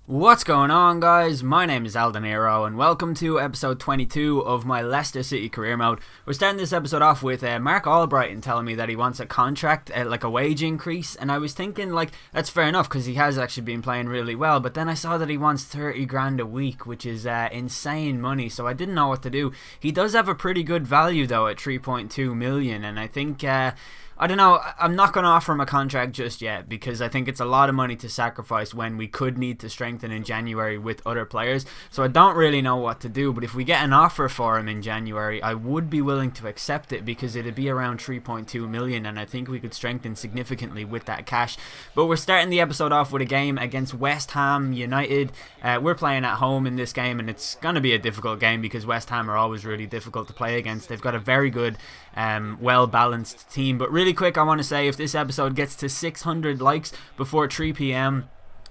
What's going on, guys? My name is Aldeniro and welcome to episode 22 of my Leicester City career mode. We're starting this episode off with Mark Albrighton telling me that he wants a contract, like a wage increase, and I was thinking, like, that's fair enough because he has actually been playing really well, but then I saw that he wants 30 grand a week, which is insane money, so I didn't know what to do. He does have a pretty good value though at 3.2 million, and I think I don't know, I'm not going to offer him a contract just yet because I think it's a lot of money to sacrifice when we could need to strengthen in January with other players. So I don't really know what to do, but if we get an offer for him in January, I would be willing to accept it because it'd be around 3.2 million and I think we could strengthen significantly with that cash. But we're starting the episode off with a game against West Ham United. We're playing at home in this game and it's going to be a difficult game because West Ham are always really difficult to play against. They've got a very good, well-balanced team, but really quick, I want to say if this episode gets to 600 likes before 3 p.m,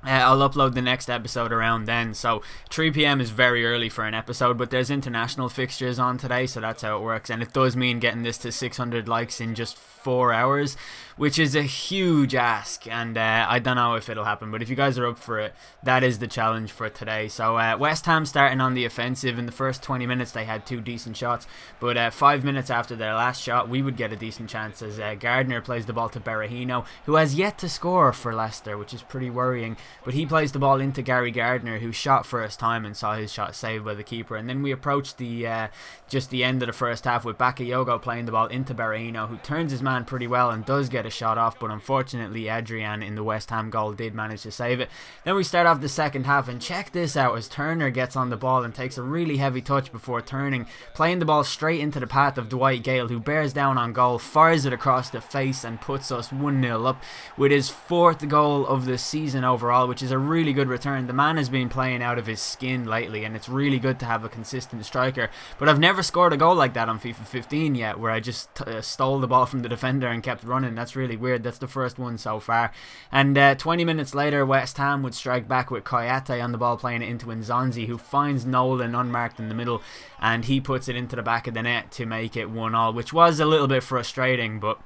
I'll upload the next episode around then. So 3 p.m. is very early for an episode, but there's international fixtures on today, so that's how it works, and it does mean getting this to 600 likes in just 4 hours, which is a huge ask, and I don't know if it'll happen, but if you guys are up for it, that is the challenge for today. So West Ham starting on the offensive. In the first 20 minutes they had two decent shots, but 5 minutes after their last shot we would get a decent chance as Gardner plays the ball to Berahino, who has yet to score for Leicester, which is pretty worrying, but he plays the ball into Gary Gardner, who shot first time and saw his shot saved by the keeper. And then we approach the just the end of the first half with Bakayoko playing the ball into Berahino, who turns his man pretty well and does get a shot off, but unfortunately Adrian in the West Ham goal did manage to save it. Then we start off the second half, and check this out as Turner gets on the ball and takes a really heavy touch before turning, playing the ball straight into the path of Dwight Gale, who bears down on goal, fires it across the face and puts us 1-0 up with his fourth goal of the season overall, which is a really good return. The man has been playing out of his skin lately and it's really good to have a consistent striker, but I've never scored a goal like that on FIFA 15 yet, where I just stole the ball from the defender and kept running. That's really weird. That's the first one so far. And 20 minutes later West Ham would strike back with Koyate on the ball playing it into Nzonzi, who finds Nolan unmarked in the middle and he puts it into the back of the net to make it 1-1, which was a little bit frustrating, but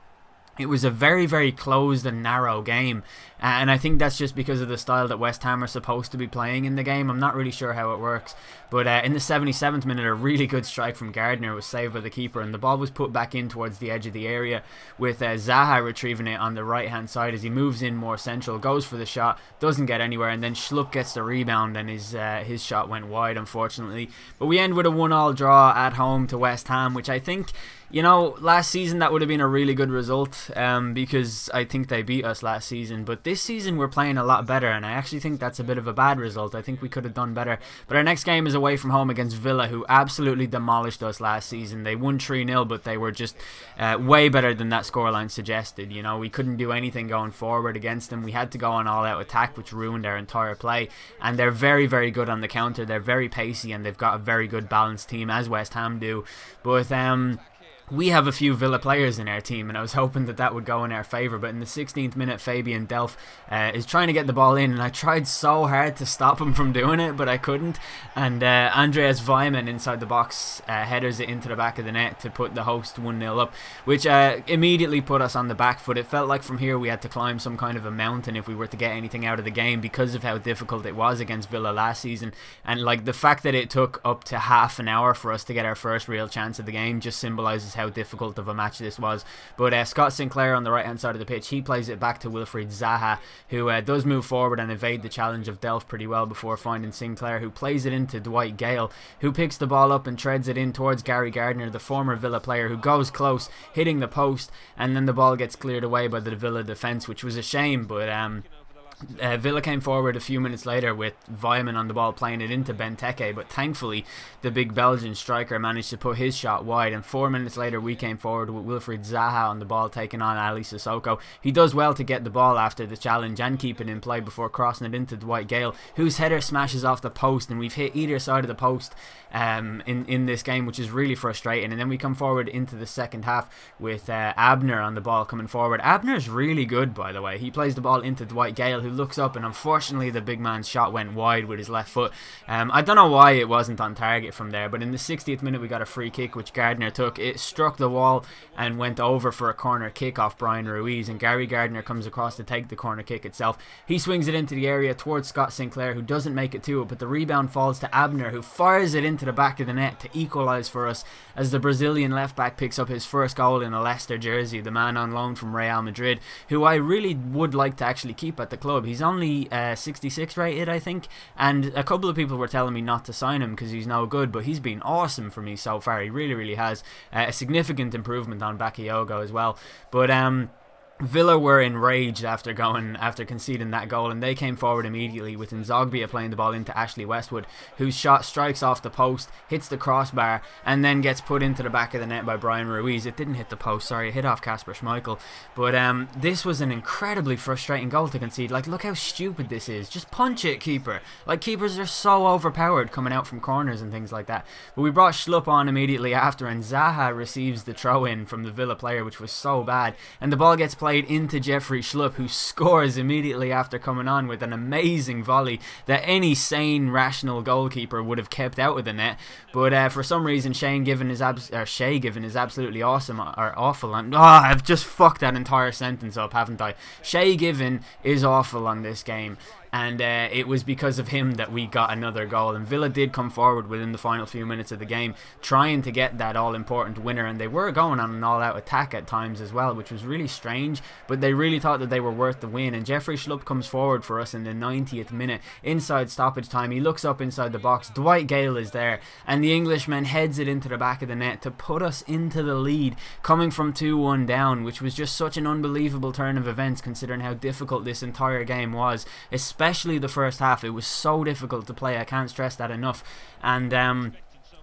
it was a very, very closed and narrow game, and I think that's just because of the style that West Ham are supposed to be playing in the game. I'm not really sure how it works, but in the 77th minute a really good strike from Gardner was saved by the keeper, and the ball was put back in towards the edge of the area with Zaha retrieving it on the right hand side as he moves in more central, goes for the shot, doesn't get anywhere, and then Schlupp gets the rebound and his shot went wide, unfortunately. But we end with a 1-1 draw at home to West Ham, which I think, you know, last season that would have been a really good result because I think they beat us last season, but this season we're playing a lot better and I actually think that's a bit of a bad result. I think we could have done better. But our next game is away from home against Villa, who absolutely demolished us last season. They won 3-0, but they were just way better than that scoreline suggested. You know, we couldn't do anything going forward against them. We had to go on all-out attack, which ruined our entire play, and they're very, very good on the counter. They're very pacey and they've got a very good balanced team, as West Ham do. But we have a few Villa players in our team and I was hoping that that would go in our favour, but in the 16th minute Fabian Delph is trying to get the ball in and I tried so hard to stop him from doing it, but I couldn't, and Andreas Weimann inside the box headers it into the back of the net to put the host 1-0 up, which immediately put us on the back foot. It felt like from here we had to climb some kind of a mountain if we were to get anything out of the game because of how difficult it was against Villa last season, and like the fact that it took up to half an hour for us to get our first real chance of the game just symbolises how difficult of a match this was. But Scott Sinclair on the right hand side of the pitch, he plays it back to Wilfried Zaha, who does move forward and evade the challenge of Delph pretty well before finding Sinclair, who plays it into Dwight Gale, who picks the ball up and treads it in towards Gary Gardner, the former Villa player, who goes close, hitting the post, and then the ball gets cleared away by the Villa defence, which was a shame. But Villa came forward a few minutes later with Weimann on the ball playing it into Benteke, but thankfully the big Belgian striker managed to put his shot wide, and 4 minutes later we came forward with Wilfried Zaha on the ball taking on Ali Sissoko. He does well to get the ball after the challenge and keep it in play before crossing it into Dwight Gale, whose header smashes off the post, and we've hit either side of the post in this game, which is really frustrating. And then we come forward into the second half with Abner on the ball coming forward. Abner's really good, by the way. He plays the ball into Dwight Gale, who looks up, and unfortunately the big man's shot went wide with his left foot. I don't know why it wasn't on target from there, but in the 60th minute we got a free kick which Gardner took. It struck the wall and went over for a corner kick off Brian Ruiz, and Gary Gardner comes across to take the corner kick itself. He swings it into the area towards Scott Sinclair, who doesn't make it to it, but the rebound falls to Abner, who fires it into the back of the net to equalise for us as the Brazilian left back picks up his first goal in a Leicester jersey, the man on loan from Real Madrid, who I really would like to actually keep at the club. He's only 66 rated, I think, and a couple of people were telling me not to sign him because he's no good, but he's been awesome for me so far. He really has. A significant improvement on Bakayoko as well. But Villa were enraged after conceding that goal, and they came forward immediately with Nzogbia playing the ball into Ashley Westwood, whose shot strikes off the post, hits the crossbar, and then gets put into the back of the net by Brian Ruiz. It didn't hit the post, sorry, it hit off Kasper Schmeichel. But this was an incredibly frustrating goal to concede. Like, look how stupid this is. Just punch it, keeper. Like, keepers are so overpowered coming out from corners and things like that. But we brought Schlupp on immediately after, and Zaha receives the throw-in from the Villa player, which was so bad. And the ball gets played into Jeffrey Schlupp, who scores immediately after coming on with an amazing volley that any sane, rational goalkeeper would have kept out of the net. But for some reason, Shea Given is absolutely awesome or awful. And I've just fucked that entire sentence up, haven't I? Shea Given is awful on this game. And it was because of him that we got another goal. And Villa did come forward within the final few minutes of the game, trying to get that all-important winner. And they were going on an all-out attack at times as well, which was really strange. But they really thought that they were worth the win. And Jeffrey Schlupp comes forward for us in the 90th minute, inside stoppage time. He looks up inside the box. Dwight Gale is there. And the Englishman heads it into the back of the net to put us into the lead, coming from 2-1 down, which was just such an unbelievable turn of events considering how difficult this entire game was, especially the first half. It was so difficult to play, I can't stress that enough. And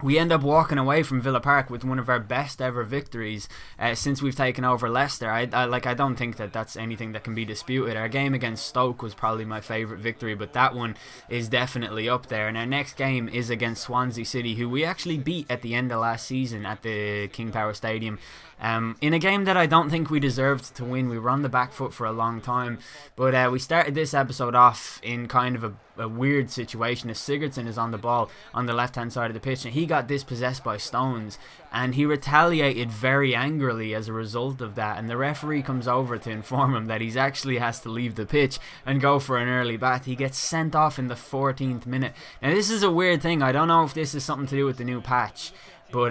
we end up walking away from Villa Park with one of our best ever victories since we've taken over Leicester. I don't think that that's anything that can be disputed. Our game against Stoke was probably my favourite victory, but that one is definitely up there. And our next game is against Swansea City, who we actually beat at the end of last season at the King Power Stadium. In a game that I don't think we deserved to win. We were on the back foot for a long time, but we started this episode off in kind of a weird situation as Sigurdsson is on the ball on the left hand side of the pitch, and he got dispossessed by Stones, and he retaliated very angrily as a result of that, and the referee comes over to inform him that he actually has to leave the pitch and go for an early bath. He gets sent off in the 14th minute. Now this is a weird thing. I don't know if this is something to do with the new patch, but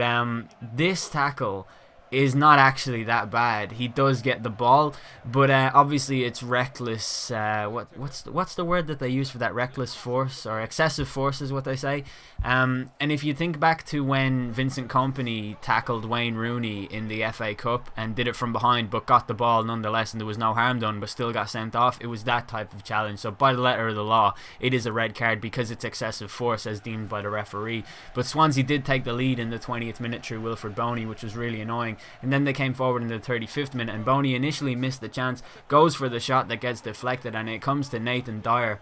this tackle is not actually that bad. He does get the ball, but obviously it's reckless. What's the word that they use for that? Reckless force or excessive force is what they say. And if you think back to when Vincent Kompany tackled Wayne Rooney in the FA Cup and did it from behind but got the ball nonetheless and there was no harm done but still got sent off, it was that type of challenge. So by the letter of the law, it is a red card because it's excessive force as deemed by the referee. But Swansea did take the lead in the 20th minute through Wilfred Boney, which was really annoying. And then they came forward in the 35th minute, and Boney initially missed the chance, goes for the shot that gets deflected, and it comes to Nathan Dyer,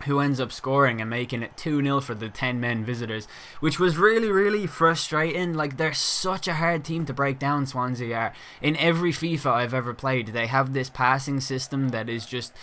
who ends up scoring and making it 2-0 for the 10 men visitors, which was really frustrating. Like, they're such a hard team to break down, Swansea are. In every FIFA I've ever played, they have this passing system that is just...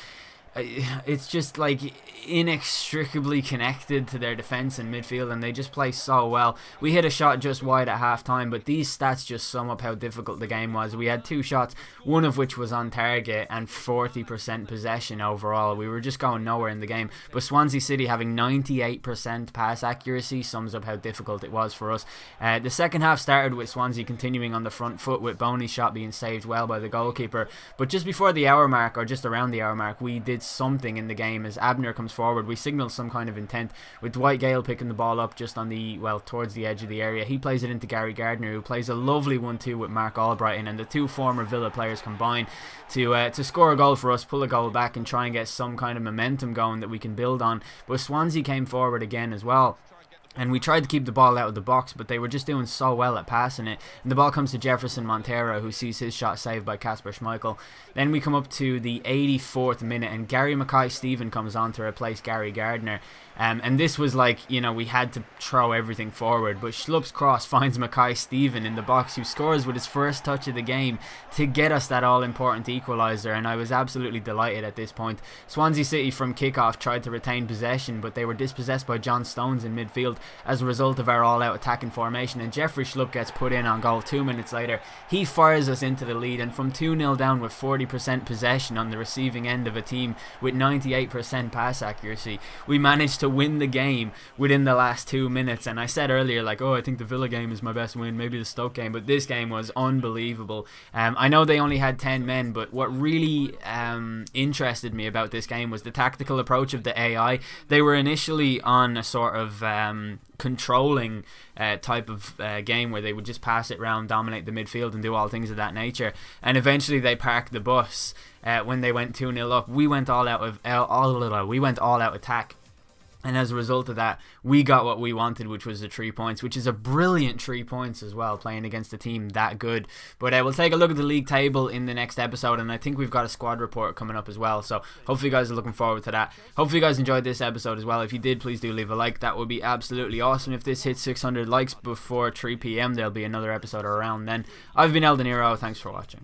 it's just like inextricably connected to their defence and midfield, and they just play so well. We hit a shot just wide at half time, but these stats just sum up how difficult the game was. We had 2 shots, one of which was on target, and 40% possession overall. We were just going nowhere in the game, but Swansea City having 98% pass accuracy sums up how difficult it was for us. The second half started with Swansea continuing on the front foot, with Boney's shot being saved well by the goalkeeper, but just before the hour mark, or just around the hour mark, we did something in the game as Abner comes forward. We signal some kind of intent with Dwight Gale picking the ball up just on the, well, towards the edge of the area. He plays it into Gary Gardner, who plays a lovely 1-2 with Mark Albrighton, and the 2 former Villa players combine to score a goal for us, pull a goal back and try and get some kind of momentum going that we can build on. But Swansea came forward again as well. And we tried to keep the ball out of the box, but they were just doing so well at passing it. And the ball comes to Jefferson Montero, who sees his shot saved by Kasper Schmeichel. Then we come up to the 84th minute, and Gary Mackay-Steven comes on to replace Gary Gardner. And this was like, you know, we had to throw everything forward. But Schlupp's cross finds Mackay-Steven in the box, who scores with his first touch of the game to get us that all-important equaliser. And I was absolutely delighted at this point. Swansea City from kickoff tried to retain possession, but they were dispossessed by John Stones in midfield as a result of our all-out attacking formation. And Jeffrey Schlupp gets put in on goal 2 minutes later. He fires us into the lead, and from 2-0 down with 40% possession on the receiving end of a team with 98% pass accuracy, we managed to win the game within the last 2 minutes. And I said earlier, like, oh, I think the Villa game is my best win, maybe the Stoke game, but this game was unbelievable. I know they only had 10 men, but what really interested me about this game was the tactical approach of the AI. They were initially on a sort of controlling type of game where they would just pass it round, dominate the midfield and do all things of that nature, and eventually they parked the bus when they went 2-0 up. We went all out attack. And as a result of that, we got what we wanted, which was the 3 points, which is a brilliant 3 points as well, playing against a team that good. But we'll take a look at the league table in the next episode, and I think we've got a squad report coming up as well. So hopefully you guys are looking forward to that. Hopefully you guys enjoyed this episode as well. If you did, please do leave a like. That would be absolutely awesome. If this hits 600 likes before 3 p.m, there'll be another episode around then. I've been El Dinero. Thanks for watching.